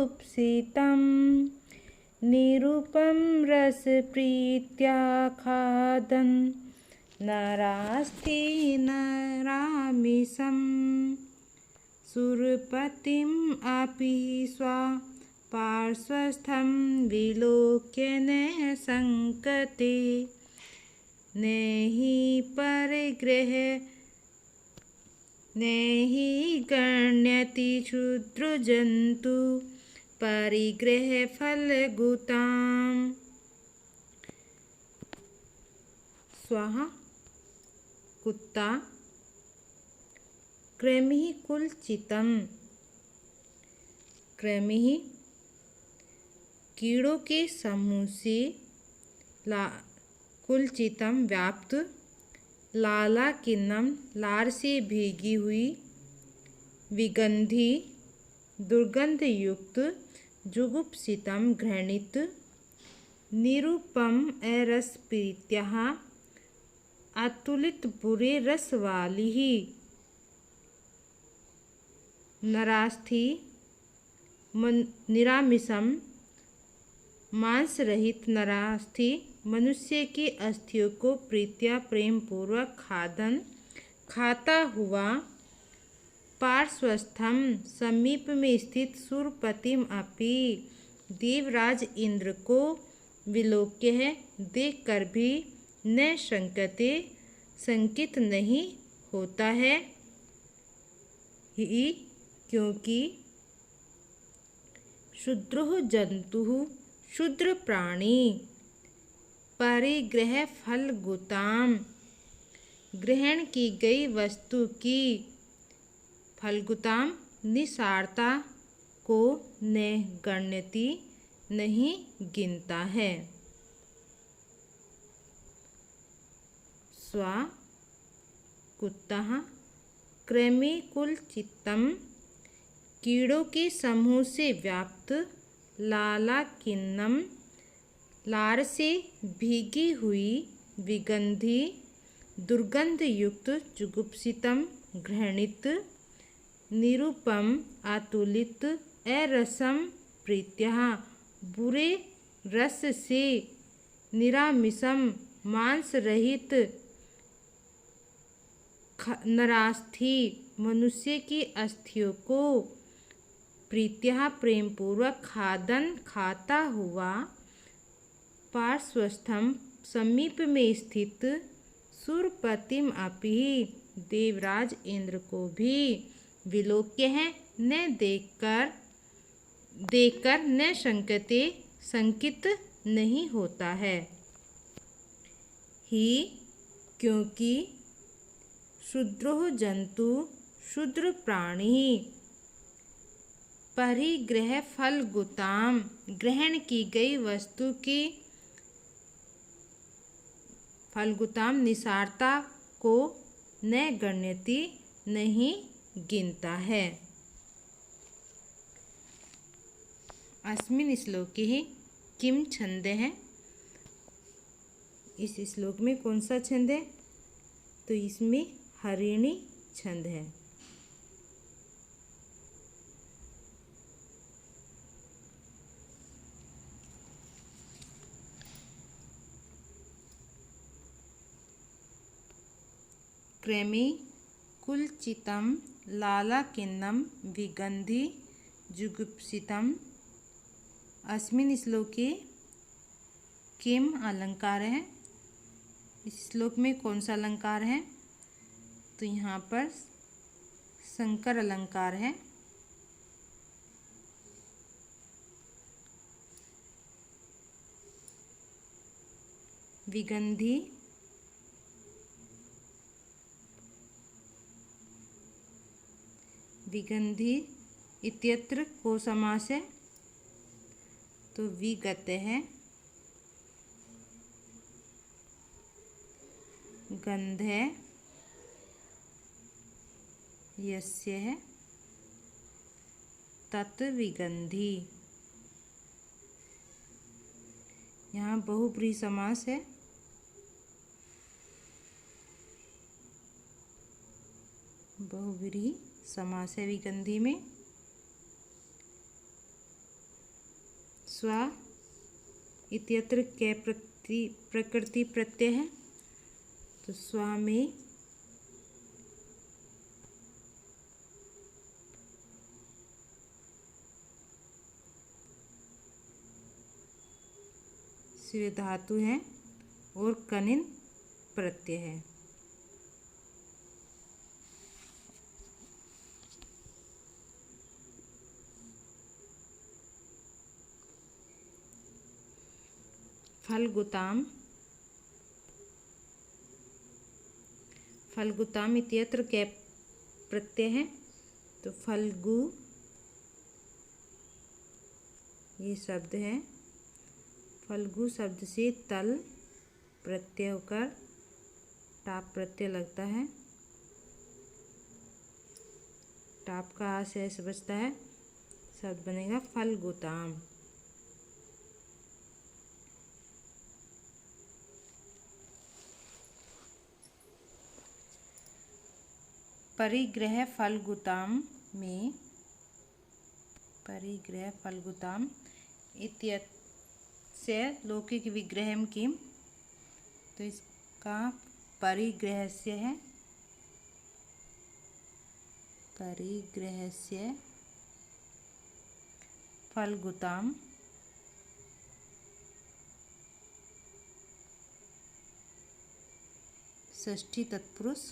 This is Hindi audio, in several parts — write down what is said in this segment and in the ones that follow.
जुगुप्सितं निरूपं रसप्रीत्या खादन् नरास्ति नरामिषं सुरपतिम् अपि स्वापार्श्वस्थं विलोक्य न शङ्कते नहि गण्यति क्षुद्रजन्तु परिग्रहफलगुताम्। स्वाहा कुत्ता। कृमिः कुलचितम्। कृमिः कीड़ों के समूह से कुलचितम व्याप्त लाला किन्नम लार से भीगी हुई विगंधी दुर्गंध युक्त जुगुप्सितम घृणित निरूपम अरसप्रीत्या अतुलित बुरे रस वाली ही नरास्थि निरामिषम मांस रहित नरास्थि मनुष्य की अस्थियों को प्रीत्या प्रेम पूर्वक खाता हुआ पार्श्वस्थम समीप में स्थित सुरपतिम अपि देवराज इंद्र को विलोक्य है देखकर भी न शंकते संकित नहीं होता है ही क्योंकि क्षुद्रो जंतु क्षुद्र प्राणी परिग्रह फलगुताम ग्रहण की गई वस्तु की फलगुताम निसारता को न गण्यति नहीं गिनता है। स्वा कुत्ता। कृमि कुलचितम कीड़ों के समूह से व्याप्त लाला किन्नम लार से भीगी हुई विगंधी दुर्गंध युक्त जुगुप्सितम घृणित निरूपम अतुलित अरसम प्रीत्या बुरे रस से निरामिषम मांस रहित नरास्थि मनुष्य की अस्थियों को प्रीत्या प्रेम पूर्वक खाता हुआ पार्श्वस्थम समीप में स्थित सुरपतिम अपि देवराज इंद्र को भी विलोक्य है न देखकर न शंकते संकित नहीं होता है ही क्योंकि क्षुद्रो जंतु क्षुद्र प्राणी परिग्रह फलगुताम ग्रहण की गई वस्तु की फलगुताम निसारता को न गण्यति नहीं गिनता है। अस्मिन् श्लोके किम छंद है। इस श्लोक में कौन सा छंद है? तो इसमें हरिणी छंद है। कृमि कुलचितम लाला किन्नम विगंधी जुगुप्सितम। अस्मिन् श्लोके किम अलंकार है। इस श्लोक में कौन सा अलंकार है? तो यहाँ पर संकर अलंकार है। विगंधी विगंधी इत्यत्र को समास है तो विगत है। गंध है यस्य है तत्विगंधी। यहाँ बहुब्रीहि समास है। बहुब्रीहि समास है विगंधी में। स्व इत्यत्र कै प्रकृति प्रत्यय है, तो स्व में स्व धातु है और कनिन प्रत्यय है। फल्गुताम, फल्गुताम इत्यत्र कै प्रत्यय है, तो फल्गु ये शब्द है। फल्गु शब्द से तल प्रत्यय होकर टाप प्रत्यय लगता है। टाप का आ से ऐसे बचता है, शब्द बनेगा फल्गुताम। परिग्रह फल्गुताम में परिग्रह फल्गुताम इत्यस्य लौकिक विग्रहम किम, तो इसका परिग्रहस्य है, परिग्रहस्य फल्गुताम षष्ठी तत्पुरुष,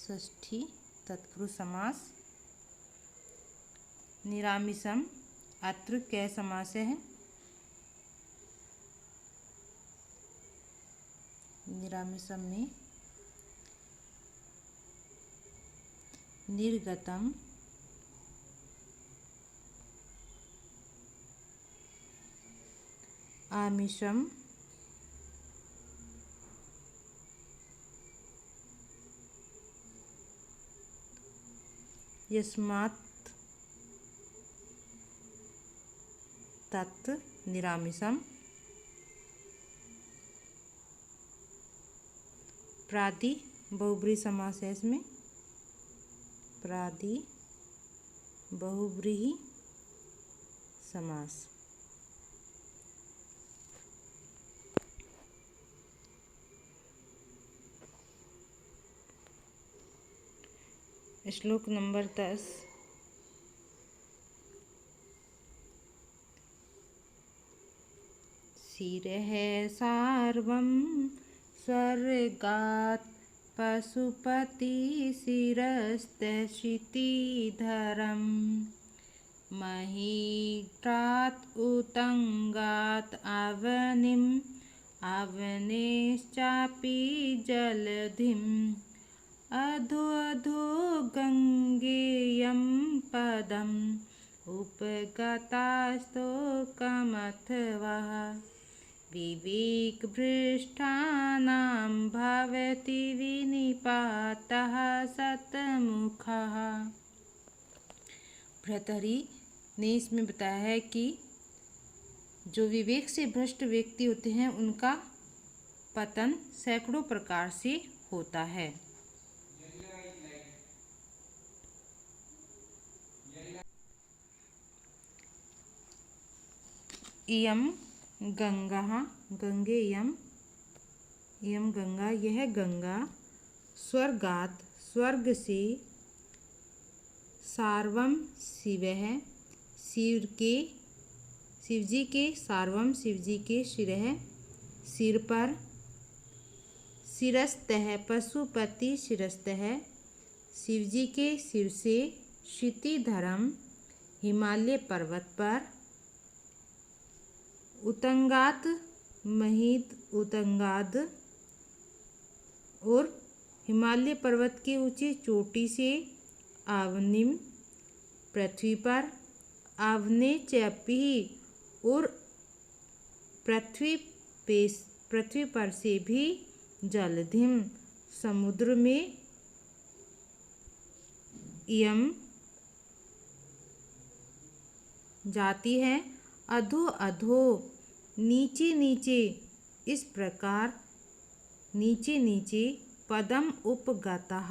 षष्ठी तत्पुरुष समास। निरामिषम अत्र कै समास है, निरामिषम में निर्गतम आमिषम यस्मात् तत् निरामिषम। प्रादि बहुब्रीहि समास है इसमें, प्रादि बहुब्रीहि समास। श्लोक नंबर 10। शिरः सार्वं स्वर्गात् पशुपति शिरस्तशितिधरं महीत्रात् उतंगात् अवनिम् अवनेश्चापि जलधिम् अधो अधो गंगेयं पदम् उपगतास्तोकमथवा विवेकभ्रष्टानां भवति विनिपातः शतमुखः। भर्तृहरि ने इसमें बताया है कि जो विवेक से भ्रष्ट व्यक्ति होते हैं उनका पतन सैकड़ों प्रकार से होता है। इयम गंगा गंगेयम, इयम गंगा यह गंगा, स्वर्गात स्वर्ग से, सार्वम शिव है शिव जी के, सार्वम शिव जी के सिर है, सिर पर, शिरस्त है पशुपति शिरस्त है शिव जी के सिर से, क्षितिधरम हिमालय पर्वत पर, उतंगात महीत उतंगाद और हिमालय पर्वत की ऊंची चोटी से, आवनिम पृथ्वी पर, आवने चपी और पृथ्वी पर से भी, जलधिम समुद्र में, इयम जाती है, अधो अधो नीचे नीचे, इस प्रकार नीचे नीचे, पदम उपगतः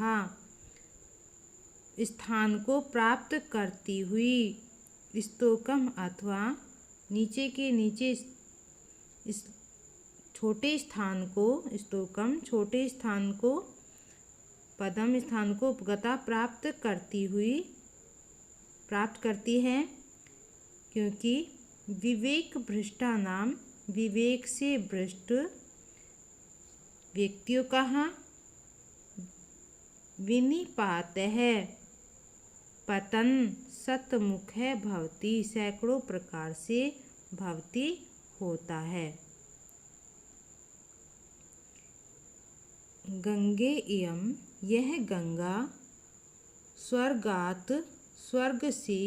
स्थान को प्राप्त करती हुई, स्तोकम अथवा नीचे के नीचे इस छोटे स्थान को स्तोकम छोटे स्थान को पदम स्थान को उपगता प्राप्त करती है, क्योंकि विवेक भ्रष्टा नाम विवेक से भ्रष्ट व्यक्तियों का विनिपात है पतन शतमुख है भवती सैकड़ों प्रकार से भवती होता है। गंगे इयम यह गंगा स्वर्गात स्वर्ग से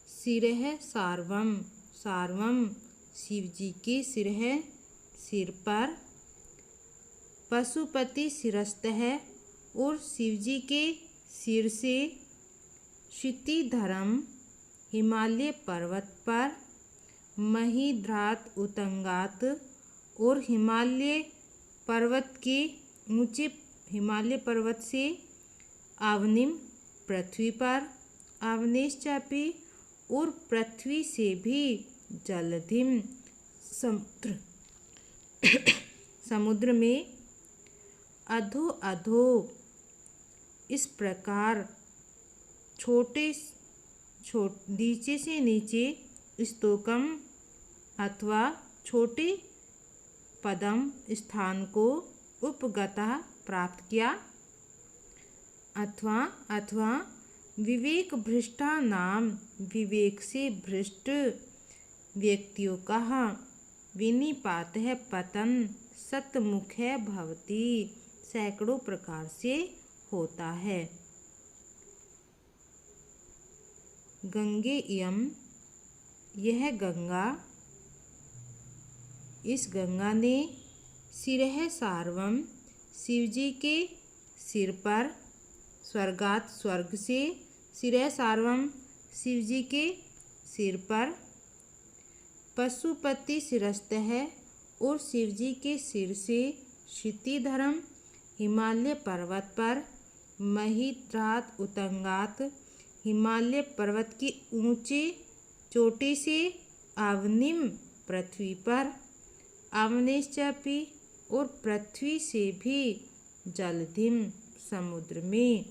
सिरह सार्वम सार्वम शिव जी के सिर पर पशुपति शिरस्त है और शिव जी के सिर से क्षितिधरम हिमालय पर्वत पर महिद्रात उतंगात और हिमालय पर्वत के ऊंचे हिमालय पर्वत से आवनिम पृथ्वी पर आवनेश्चापी और पृथ्वी से भी जलधिम समुद्र में अधो अधो इस प्रकार नीचे से नीचे स्तोकम अथवा छोटे पदम स्थान को उपगता प्राप्त किया अथवा विवेक भ्रष्टा नाम विवेक से भ्रष्ट व्यक्तियों का विनिपात है पतन शतमुख है भवती सैकड़ों प्रकार से होता है। गंगे इयम यह गंगा इस गंगा ने सिरह सार्वम शिवजी के सिर पर स्वर्गात स्वर्ग से सिरह सार्वम शिवजी के सिर पर पशुपति शिरस्त है और शिवजी के सिर से क्षितिधरम हिमालय पर्वत पर महिद्रात उतंगात हिमालय पर्वत की ऊंचे चोटी से आवनिम पृथ्वी पर आवनेश्चापी और पृथ्वी से भी जलधिम समुद्र में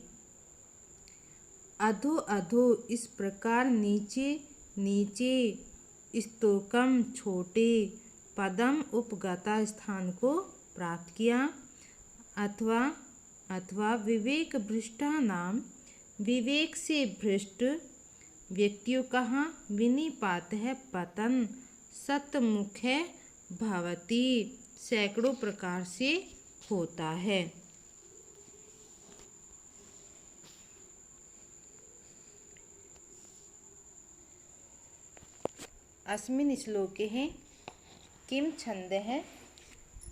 अधो अधो इस प्रकार नीचे नीचे स्तोकम छोटे पदम उपगता स्थान को प्राप्त किया अथवा विवेक भ्रष्टा नाम विवेक से भ्रष्ट व्यक्तियों का विनिपात है पतन शतमुख है भवती सैकड़ों प्रकार से होता है। अस्मिन् श्लोके है किम छंद है,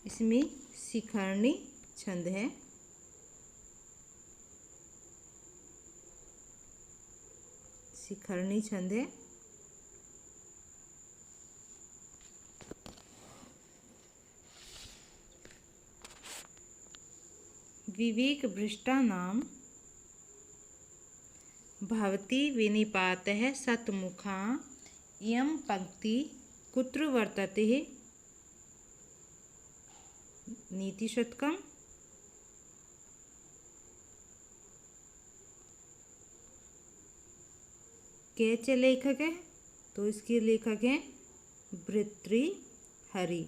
इसमें शिखरणी छंद है। शिखरणी छंद है। विवेक भ्रष्टा नाम भवती विनिपात है शतमुखा इयं पंक्ति कुत्र वर्तते है नीतिशतकम के लेखक है, तो इसके लेखक हैं भर्तृहरि।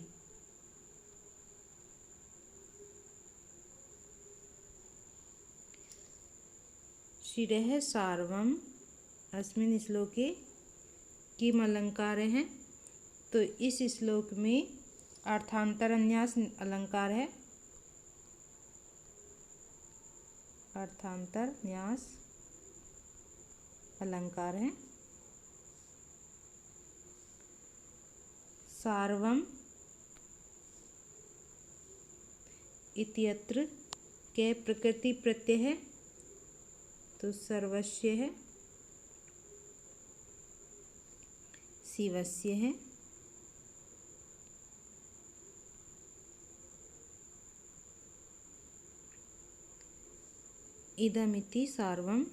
शिरः सार्वम अस्मिन् श्लोके किम अलंकार हैं, तो इस श्लोक में अर्थांतरन्यास अलंकार है। अर्थांतरन्यास अलंकार है। सार्वम इत्यत्र के प्रकृति प्रत्यय है, तो सर्वस्य है, शिवस्य है। इदमिति सार्वम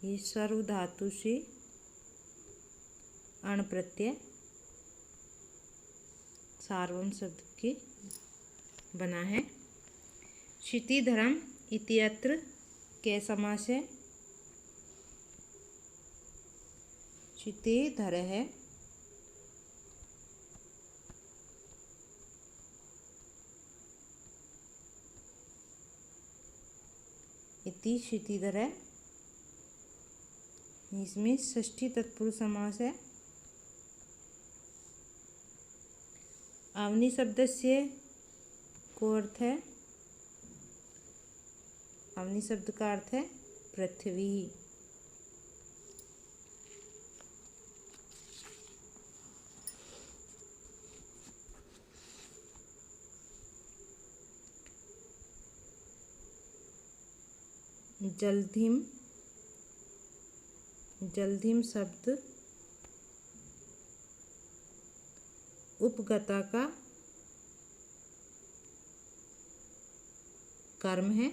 ये सर्व धातु से अण प्रत्यय सार्वम शब्द के बना है। क्षितिधरम इत्यत्र क्या समास है? क्षितिधर है इति क्षितिधर है, इसमें षष्ठी तत्पुरुष समास है। अवनी शब्द से को अर्थ है, अवनी शब्द का अर्थ है पृथ्वी। जलधिम, जलधिम शब्द उपगता का कर्म है।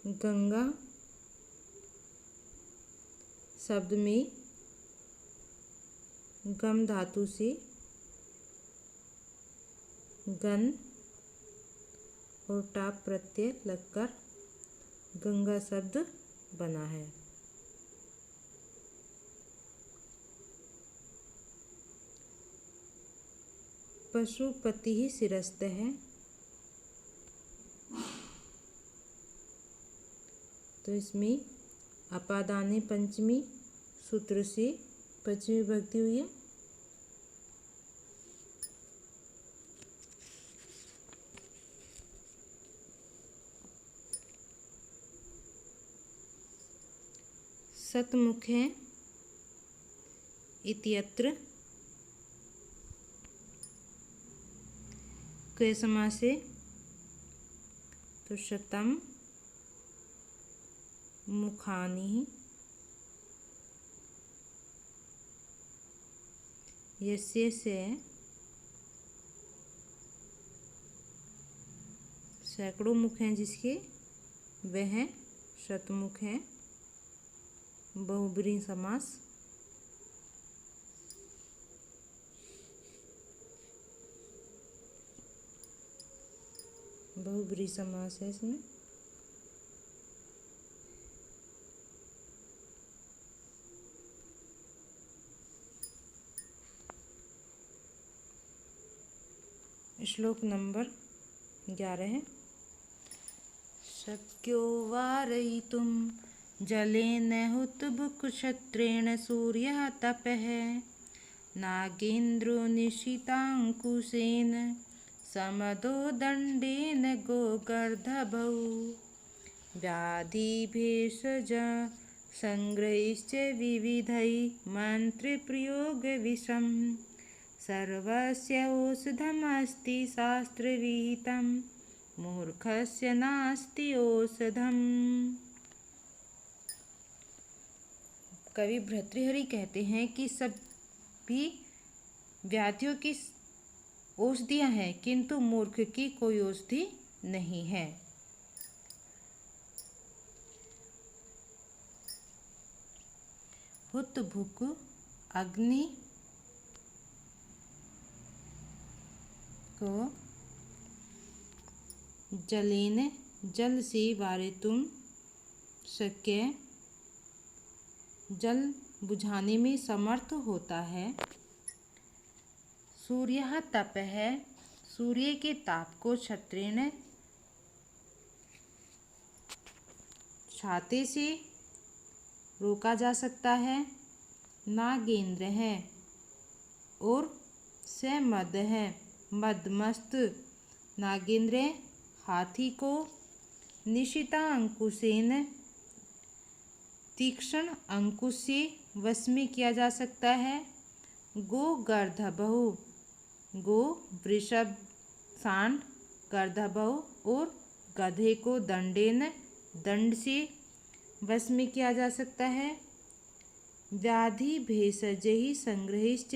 गंगा शब्द में गम धातु से गन और टाप प्रत्यय लगकर गंगा शब्द बना है। पशुपति ही शिरस्त है, तो इसमें अपादाने पंचमी सूत्र से पंचमी विभक्ति हुई है। सतमुख है इत्यत्र क समास है, तो शतम मुखानि यस्य से सैकड़ों मुख हैं जिसके, वह शतमुख है। बहुब्रीहि समास। बहुब्रीहि समास है इसमें। श्लोक नंबर 11 है। शक्यो वारयितुं जलेन हुतभुक्क्षत्रेण सूर्यः तपः नागेन्द्रो निशिताङ्कुशेन समदो दण्डेन गोगर्धभौ व्याधिभेषज संग्रहैश्च विविधैः मन्त्रप्रयोगविषम् सर्वस्य औषधमस्ति शास्त्रविहितं मूर्खस्य नास्ति औषधम्। कवि भर्तृहरि कहते हैं कि सभी व्याधियों की औषधियाँ हैं, किंतु मूर्ख की कोई औषधि नहीं है। हुत भुक अग्नि को जलेन जल से वारितुम शक्य, जल बुझाने में समर्थ होता है। सूर्य तप है, सूर्य के ताप को क्षत्रेण छाते से रोका जा सकता है। नागेंद्र है और से मद है, मदमस्त नागेंद्र हाथी को निशिता अंकुशेन तीक्ष्ण अंकुश से वश में किया जा सकता है। गो गर्दभौ, गो वृषभ सांड, गर्दभौ और गधे को दंडेन दंड से वश में किया जा सकता है। व्याधि भेषजहि संग्रहिश्च,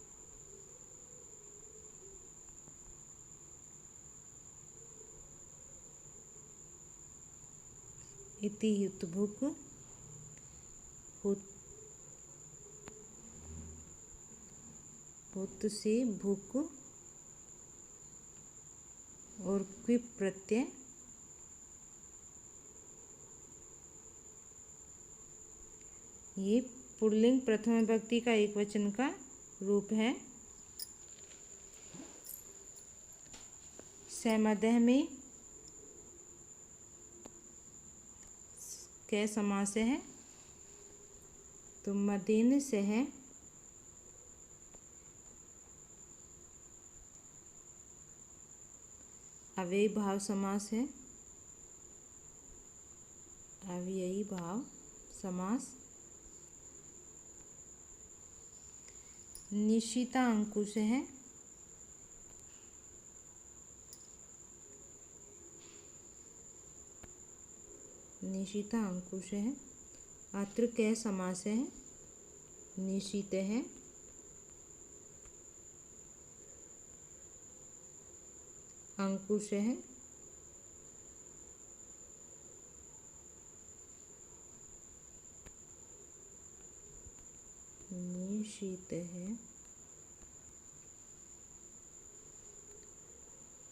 इति हुतभुक हुत से भूक और क्विप प्रत्यय ये पुल्लिंग प्रथम विभक्ति का एक वचन का रूप है। सहमदह में कै समास है तो मदेन सह अव्ययी भाव समास है। अव्ययी भाव समास। निशिता अंकुश है। निशिता अंकुश है। अत्र कै समास है। निशित है। अंकुश है। निशित है।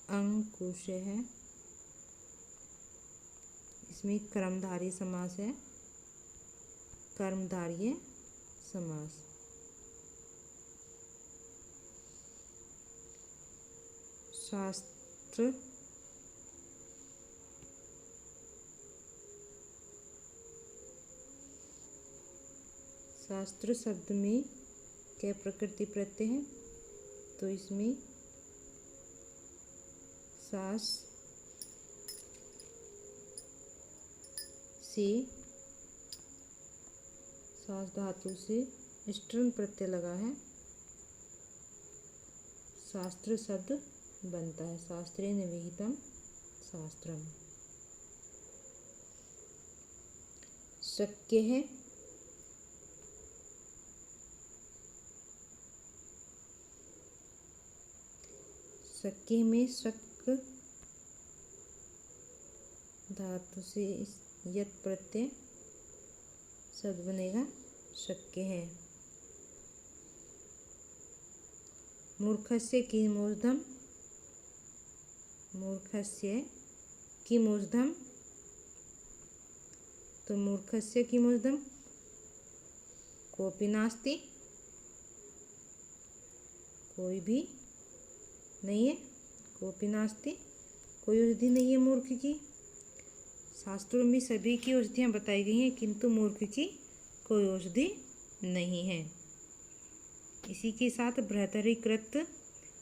अंकुश है। इसमें कर्मधारय समास है। कर्मधारय समास। शास्त्र शास्त्र शब्द में क्या प्रकृति प्रत्यय है तो इसमें शास से शास धातु से स्टृन प्रत्यय लगा है। शास्त्र शब्द बनता है। शास्त्रेण विहितम शास्त्रम। शक्य है। शक्य में शक धातु से यत प्रत्यय शब्द बनेगा। शक्य है। मूर्खस्य किमूर्धम। मूर्खस्य किमूर्धम तो मूर्खस्य किमूर्धम कोऽपि नास्ति। कोई भी नहीं है। कोऽपि नास्ति कोई औषधि नहीं है मूर्ख की। शास्त्रों में सभी की औषधियाँ बताई गई हैं किंतु मूर्ख की कोई औषधि नहीं है। इसी के साथ बृहत्तरीकृत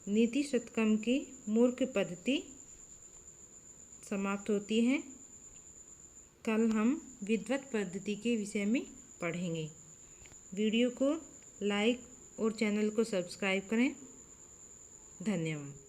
नीति शतकम की मूर्ख पद्धति समाप्त होती है। कल हम विद्वत पद्धति के विषय में पढ़ेंगे। वीडियो को लाइक और चैनल को सब्सक्राइब करें। धन्यवाद।